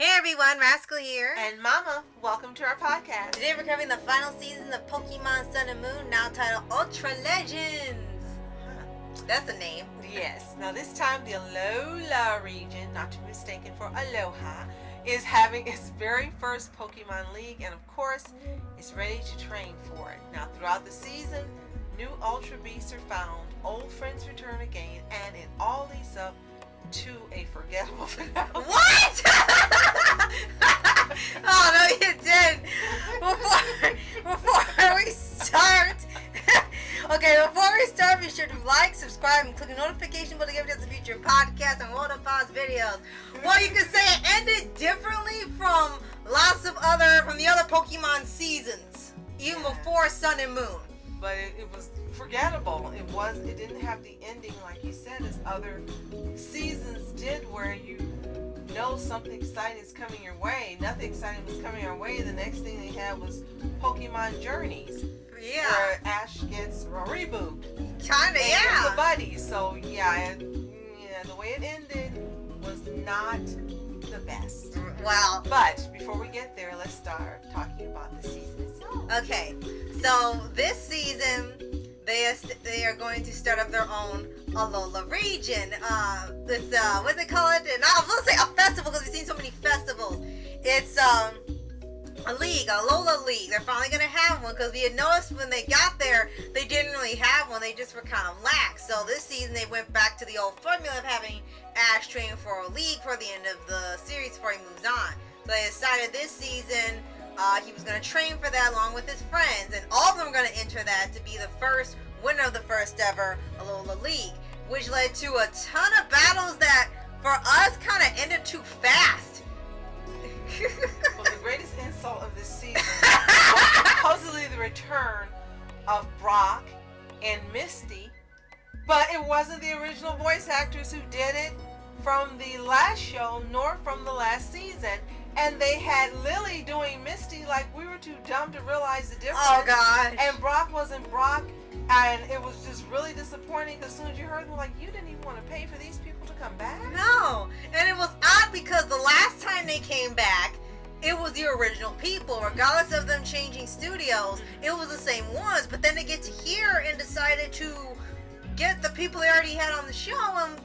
Hey everyone, Rascal here. And Mama, welcome to our podcast. Today we're covering the final season of Pokemon Sun and Moon, now titled Ultra Legends. That's a name. Yes. Now this time the Alola region, not to be mistaken for Aloha, is having its very first Pokemon League, and of course, is ready to train for it. Now throughout the season, new Ultra Beasts are found, old friends return again, and it all leads up to a forgettable finale. What? Oh no, you did. Before we start, be sure to like, subscribe, and click the notification bell to give us a future podcast and World of Paws videos. Well, you could say it ended differently from the other Pokemon seasons, even before Sun and Moon. But it was forgettable. It didn't have the ending like you said as other seasons did, where you know something exciting is coming your way. Nothing exciting was coming our way. The next thing they had was Pokemon Journeys. Yeah. Where Ash gets a reboot. Kinda, yeah. The buddies. So yeah, the way it ended was not the best. Well, but before we get there, let's start talking about the season itself. Okay, so this season they are going to start up their own Alola region. What they call it? And I was gonna say a festival because we've seen so many festivals. It's a league, a Alola league. They're finally gonna have one because we had noticed when they got there they didn't really have one. They just were kind of lax. So this season they went back to the old formula of having Ash train for a league for the end of the series before he moves on. So they decided this season he was going to train for that along with his friends, and all of them are going to enter that to be the first winner of the first ever Alola League, which led to a ton of battles that for us kind of ended too fast. Well, the greatest insult of this season was supposedly the return of Brock and Misty, but it wasn't the original voice actors who did it from the last show nor from the last season. And they had Lily doing Misty like we were too dumb to realize the difference. Oh, God. And Brock wasn't Brock. And it was just really disappointing because as soon as you heard them, like, you didn't even want to pay for these people to come back? No. And it was odd because the last time they came back, it was the original people. Regardless of them changing studios, it was the same ones. But then they get to here and decided to get the people they already had on the show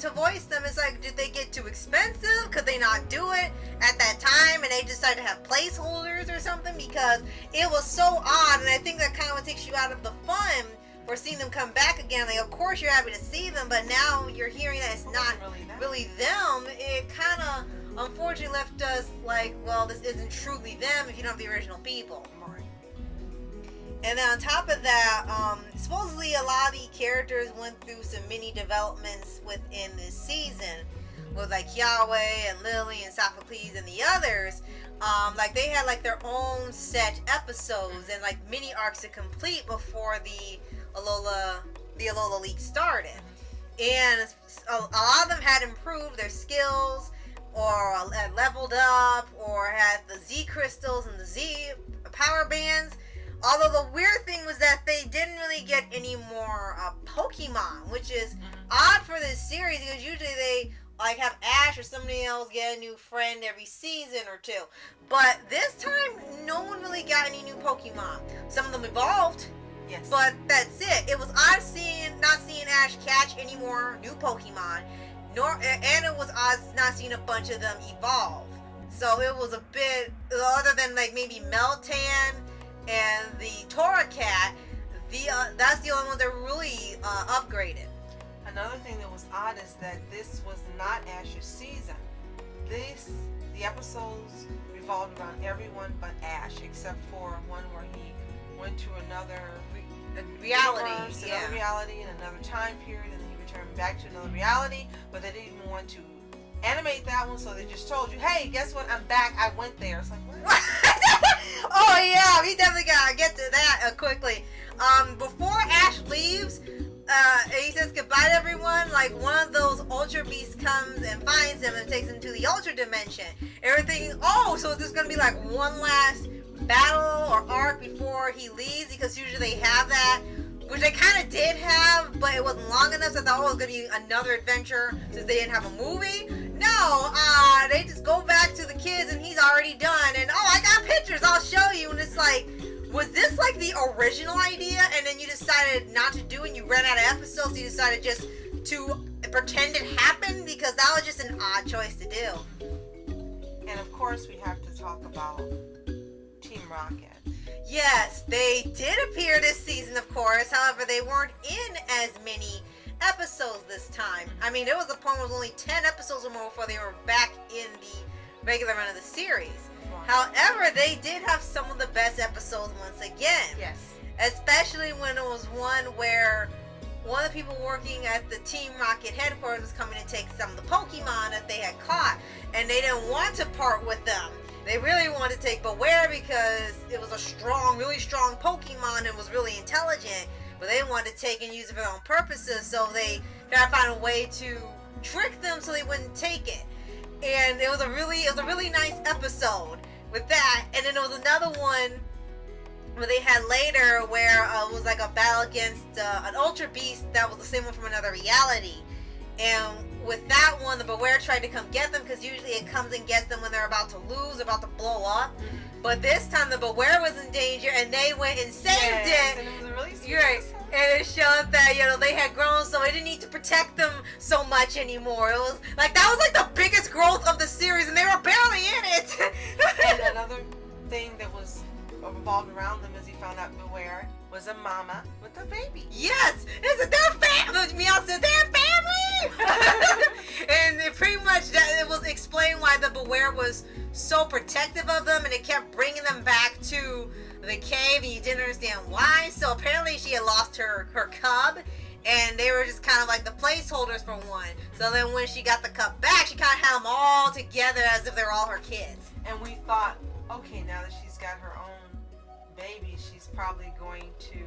to voice them. It's like, did they get too expensive? Could they not do it at that time and they decided to have placeholders or something? Because it was so odd, and I think that kind of takes you out of the fun for seeing them come back again. Like, of course you're happy to see them, but now you're hearing that it's not really them. It kind of unfortunately left us like, well, this isn't truly them if you don't have the original people. And then on top of that, supposedly a lot of the characters went through some mini developments within this season, with like Yahweh and Lily and Sophocles and the others. Like they had like their own set episodes and like mini arcs to complete before the Alola League started. And a lot of them had improved their skills, or had leveled up, or had the Z crystals and the Z power bands. Although the weird thing was that they didn't really get any more Pokemon, which is odd for this series because usually they like have Ash or somebody else get a new friend every season or two. But this time, no one really got any new Pokemon. Some of them evolved, yes, but that's it. It was odd not seeing Ash catch any more new Pokemon, and it was odd not seeing a bunch of them evolve. So it was a bit, other than like maybe Meltan and the Torracat, that's the only ones that really upgraded. Another thing that was odd is that this was not Ash's season. The episodes revolved around everyone but Ash, except for one where he went to another reality, another reality in another time period, and then he returned back to another reality. But they didn't even want to animate that one, so they just told you, hey, guess what, I'm back, I went there. It's like, what? Oh yeah, we definitely gotta get to that quickly. Before Ash leaves, and he says goodbye to everyone, like one of those Ultra Beasts comes and finds him and takes him to the Ultra Dimension. Everything, so is this gonna be like one last battle or arc before he leaves? Because usually they have that, which they kind of did have, but it wasn't long enough, so I thought it was going to be another adventure since they didn't have a movie. No, they just go back to the kids and he's already done. And oh, I got pictures, I'll show you. And it's like, was this like the original idea? And then you decided not to do it and you ran out of episodes, so you decided just to pretend it happened? Because that was just an odd choice to do. And of course, we have to talk about Team Rocket. Yes, they did appear this season, of course. However, they weren't in as many episodes this time. I mean, there was a point where it was only 10 episodes or more before they were back in the regular run of the series. Wow. However, they did have some of the best episodes once again. Yes. Especially when it was one where one of the people working at the Team Rocket headquarters was coming to take some of the Pokemon that they had caught, and they didn't want to part with them. They really wanted to take Beware because it was a strong, really strong Pokemon and was really intelligent, but they wanted to take and use it for their own purposes, so they tried to find a way to trick them so they wouldn't take it. And it was a really nice episode with that. And then there was another one where they had later where it was like a battle against an Ultra Beast that was the same one from another reality. And with that one, the Beware tried to come get them because usually it comes and gets them when they're about to lose, about to blow up. Mm-hmm. But this time the Beware was in danger and they went and saved it. And it was a really sweet You're right. episode. And it showed that, they had grown, so they didn't need to protect them so much anymore. It was like, that was like the biggest growth of the series and they were barely in it. And another thing that was revolved around them, as he found out Beware, was a mama with a baby. Yes, it's their family. Meow said their family. And it pretty much it was explained why the Beware was so protective of them, and it kept bringing them back to the cave, and you didn't understand why. So apparently she had lost her cub, and they were just kind of like the placeholders for one. So then when she got the cub back, she kind of had them all together as if they were all her kids. And we thought, okay, now that she's got her own baby, she's probably going to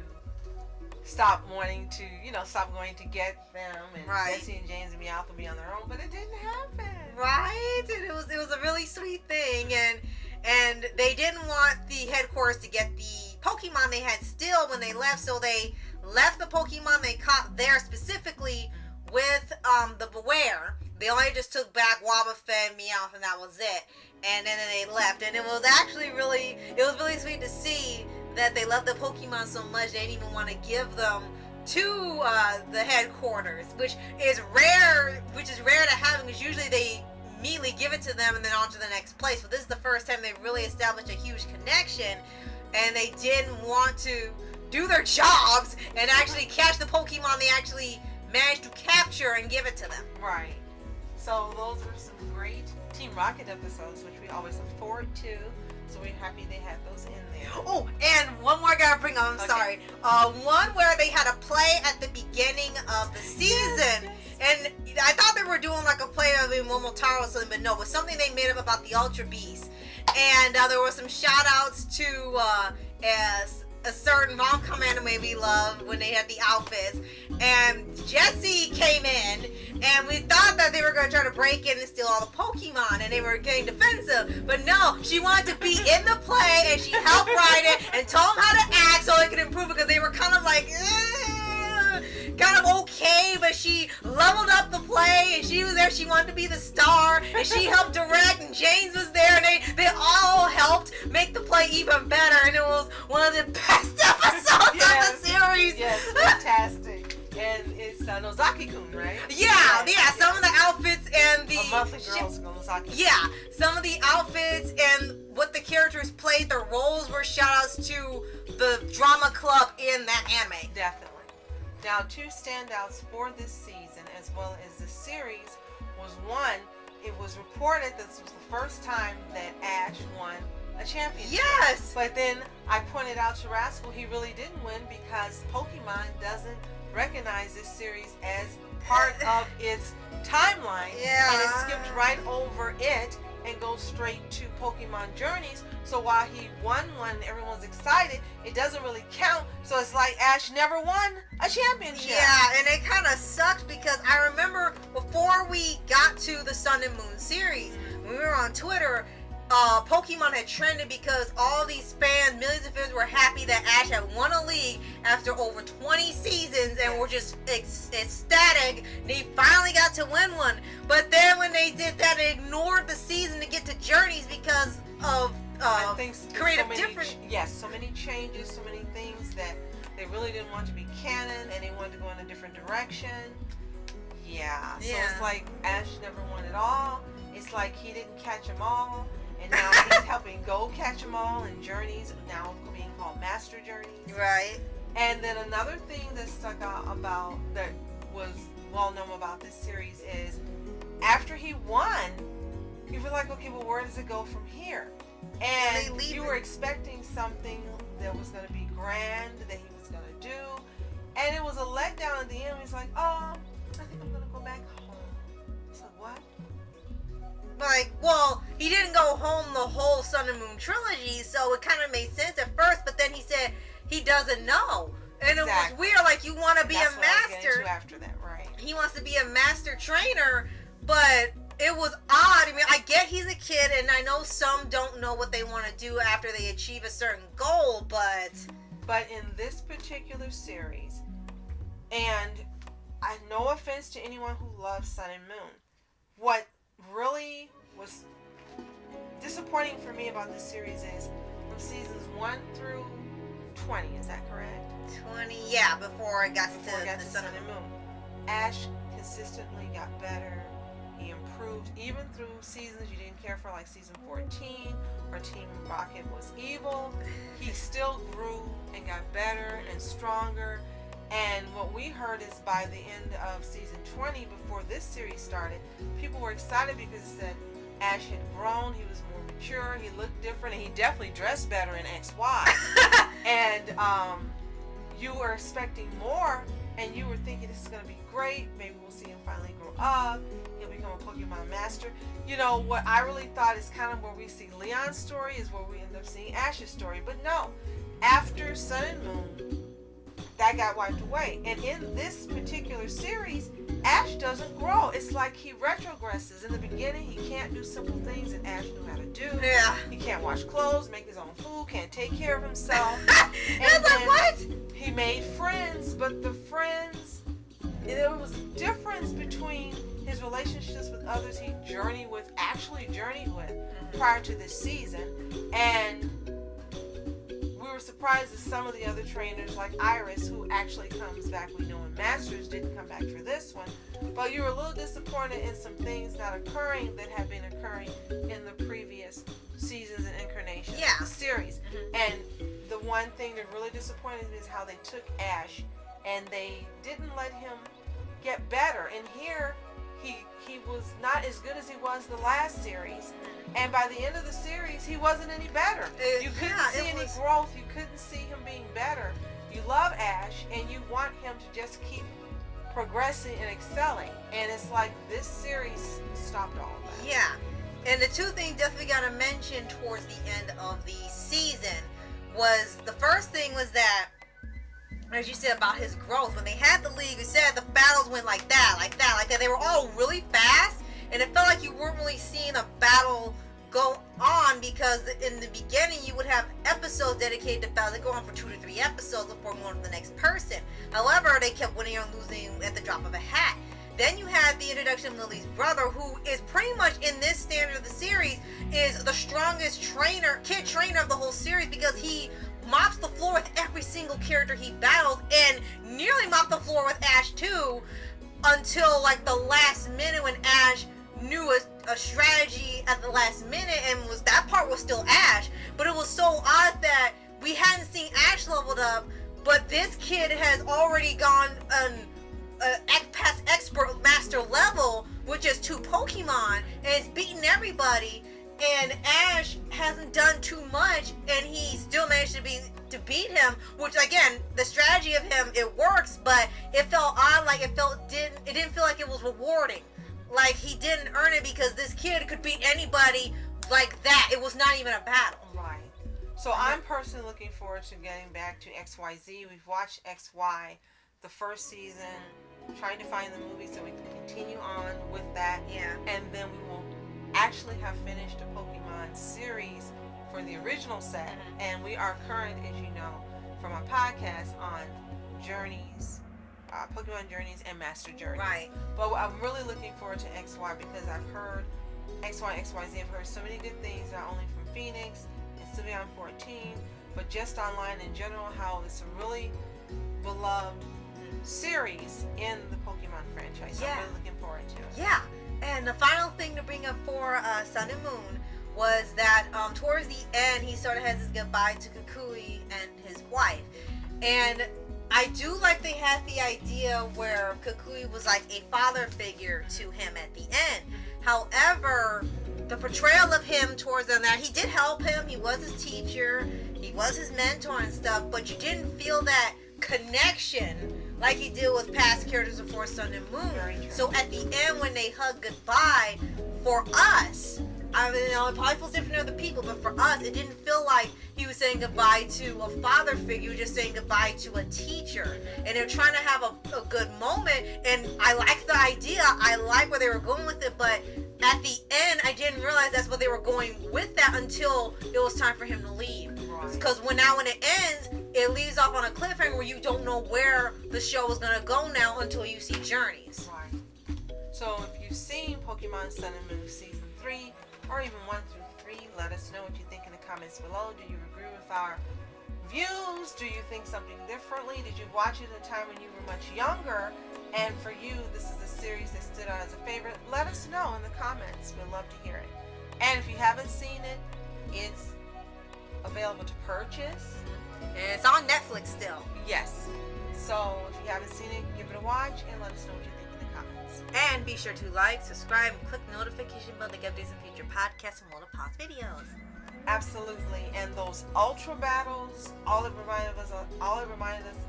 stop wanting to, stop going to get them, and Right. Jessie and James and Meowth will be on their own, but it didn't happen. Right? And it was a really sweet thing, and they didn't want the headquarters to get the Pokemon they had still when they left, so they left the Pokemon they caught there specifically with the Beware. They only just took back Wobbuffet and Meowth, and that was it. And then they left, and it was actually really sweet to see that they loved the Pokemon so much they didn't even want to give them to the headquarters, which is rare to have, because usually they immediately give it to them and then on to the next place. But this is the first time they really established a huge connection, and they didn't want to do their jobs and actually catch the Pokemon they actually managed to capture and give it to them. Right. So those were some great Team Rocket episodes, which we always look forward to. So we're happy they had those in there. Oh, and one more I gotta bring up, I'm sorry. One where they had a play at the beginning of the season. Yes. And I thought they were doing like a play of Momotaro or something, but no, it was something they made up about the Ultra Beast. And there were some shout outs to a certain rom-com anime we love when they had the outfits. And Jessie came in, and we thought that they were going to try to break in and steal all the Pokemon, and they were getting defensive. But no, she wanted to be in the play, and she helped write it and told them how to act so they could improve, because they were kind of like, kind of okay, but she leveled up the play, and she was there. She wanted to be the star, and she helped direct, and James was there, and they all helped make the play even better, and it was one of the best episodes of the series. Yes, fantastic. And it's Nozaki-kun, right? Yeah, some of the outfits and the monthly girls Nozaki. Yeah, some of the outfits and what the characters played, their roles were shout-outs to the drama club in that anime. Definitely. Now, two standouts for this season, as well as the series, was one, it was reported that this was the first time that Ash won a championship. Yes! But then I pointed out to Rascal he really didn't win because Pokemon doesn't recognize this series as part of its timeline. Yeah. And it skipped right over it and goes straight to Pokemon Journeys. So while he won one, everyone's excited, it doesn't really count. So it's like Ash never won a championship. Yeah, and it kind of sucks because I remember before we got to the Sun and Moon series, when we were on Twitter, Pokemon had trended because all these fans, millions of fans, were happy that Ash had won a league after over 20 seasons and were just ecstatic. And he finally got to win one. But then when they did that, they ignored the season to get to Journeys because of creative difference. Yes, so many changes, so many things that they really didn't want to be canon, and they wanted to go in a different direction. Yeah. So it's like Ash never won it all. It's like he didn't catch them all, and now he's helping Gold catch them all, and Journeys now being called Master Journeys. Right. And then another thing that stuck out about, that was well known about this series, is after he won, you feel like, okay, well, where does it go from here? And you were expecting something that was going to be grand, that he was going to do, and it was a letdown at the end. He's like, oh, I think I'm going to go back home. It's like, what? Like, well, he didn't go home the whole Sun and Moon trilogy, so it kind of made sense at first, but then he said he doesn't know. And it was weird, like, you want to be a master. After that, right. He wants to be a master trainer, but it was odd. I mean, I get he's a kid, and I know some don't know what they want to do after they achieve a certain goal, but... But in this particular series, and no offense to anyone who loves Sun and Moon, what really was disappointing for me about this series is from seasons 1 through 20, is that correct? 20, yeah, before it got to the Sun and Moon. Ash consistently got better. He improved even through seasons you didn't care for, like season 14, where Team Rocket was evil. He still grew and got better and stronger. And what we heard is by the end of season 20, before this series started, people were excited because it said Ash had grown, he was more mature, he looked different, and he definitely dressed better in XY. And you were expecting more, and you were thinking this is going to be great. Maybe we'll see him finally grow up. He'll become a Pokemon master. You know, what I really thought is kind of where we see Leon's story is where we end up seeing Ash's story. But no, after Sun and Moon, that got wiped away. And in this particular series, Ash doesn't grow. It's like he retrogresses. In the beginning, he can't do simple things that Ash knew how to do. Yeah. He can't wash clothes, make his own food, can't take care of himself. And like, what? He made friends, but the friends, there was a difference between his relationships with others he actually journeyed with prior to this season. And we were surprised that some of the other trainers, like Iris, who actually comes back, we know in Masters, didn't come back for this one. But you were a little disappointed in some things not occurring that have been occurring in the previous seasons and incarnations of the series. And the one thing that really disappointed me is how they took Ash and they didn't let him get better. And here, he was not as good as he was the last series. And by the end of the series, he wasn't any better. You couldn't see any growth. You couldn't see him being better. You love Ash, and you want him to just keep progressing and excelling. And it's like this series stopped all of that. Yeah. And the two things definitely got to mention towards the end of the season was, the first thing was that, as you said about his growth, when they had the league, you said the battles went like that, like that, like that. They were all really fast, and it felt like you weren't really seeing a battle go on, because in the beginning you would have episodes dedicated to battles that go on for 2 to 3 episodes before moving on to the next person. However, they kept winning or losing at the drop of a hat. Then you had the introduction of Lily's brother, who is pretty much, in this standard of the series, is the strongest kid trainer of the whole series, because he mops the floor with every single character he battles, and nearly mopped the floor with Ash too, until like the last minute when Ash knew a strategy at the last minute, and that part was still Ash. But it was so odd that we hadn't seen Ash leveled up, but this kid has already gone past expert master level, which is 2 Pokemon, and it's beaten everybody. And Ash hasn't done too much, and he still managed to beat him. Which, again, the strategy of him, it works, but it felt odd. Like it didn't feel like it was rewarding. Like he didn't earn it, because this kid could beat anybody like that. It was not even a battle. Right. So I'm personally looking forward to getting back to XYZ. We've watched XY the first season, trying to find the movie so we can continue on with that. Yeah. And then we will actually have finished a Pokemon series for the original set, and we are current, as you know, from our podcast, on Journeys Pokemon Journeys and Master Journeys. Right. But I'm really looking forward to XY because I've heard XY and XYZ. I've heard so many good things, not only from Phoenix and Sylveon 14, but just online in general, how it's a really beloved series in the Pokemon franchise. So I'm really looking forward to it. Yeah. And the final thing to bring up for Sun and Moon was that towards the end, he sort of has his goodbye to Kukui and his wife. And I do like they had the idea where Kukui was like a father figure to him at the end. However, the portrayal of him towards them, that he did help him, he was his teacher, he was his mentor and stuff, but you didn't feel that connection like he did with past characters before Sun and Moon. So at the end, when they hug goodbye, for us, I mean, it probably feels different to other people, but for us, it didn't feel like he was saying goodbye to a father figure. He was just saying goodbye to a teacher. And they're trying to have a good moment, and I like the idea. I like where they were going with it, but at the end, I didn't realize that's what they were going with that until it was time for him to leave. Because when it ends, it leaves off on a cliffhanger where you don't know where the show is going to go now until you see Journeys. Right. So if you've seen Pokemon Sun and Moon Season 3, or even 1 through 3, let us know what you think in the comments below. Do you agree with our views? Do you think something differently? Did you watch it at a time when you were much younger? And for you, this is a series that stood out as a favorite. Let us know in the comments. We'd love to hear it. And if you haven't seen it, it's available to purchase. And it's on Netflix still. Yes. So if you haven't seen it, give it a watch and let us know what you think in the comments. And be sure to like, subscribe, and click the notification bell to get updates on future podcasts and Lola Paws videos. Absolutely. And those Ultra battles, all it reminded us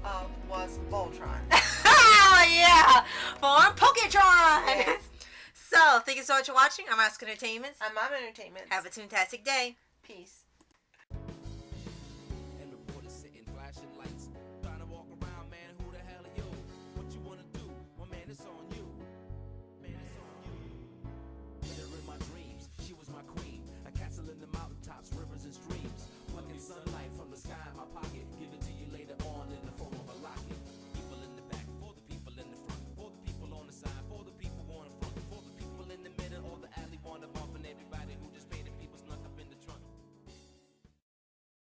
of was Voltron. Oh yeah! For Poketron! Yes. So, thank you so much for watching. I'm Ask Entertainment. I'm Mom Entertainment. Have a fantastic day. Peace.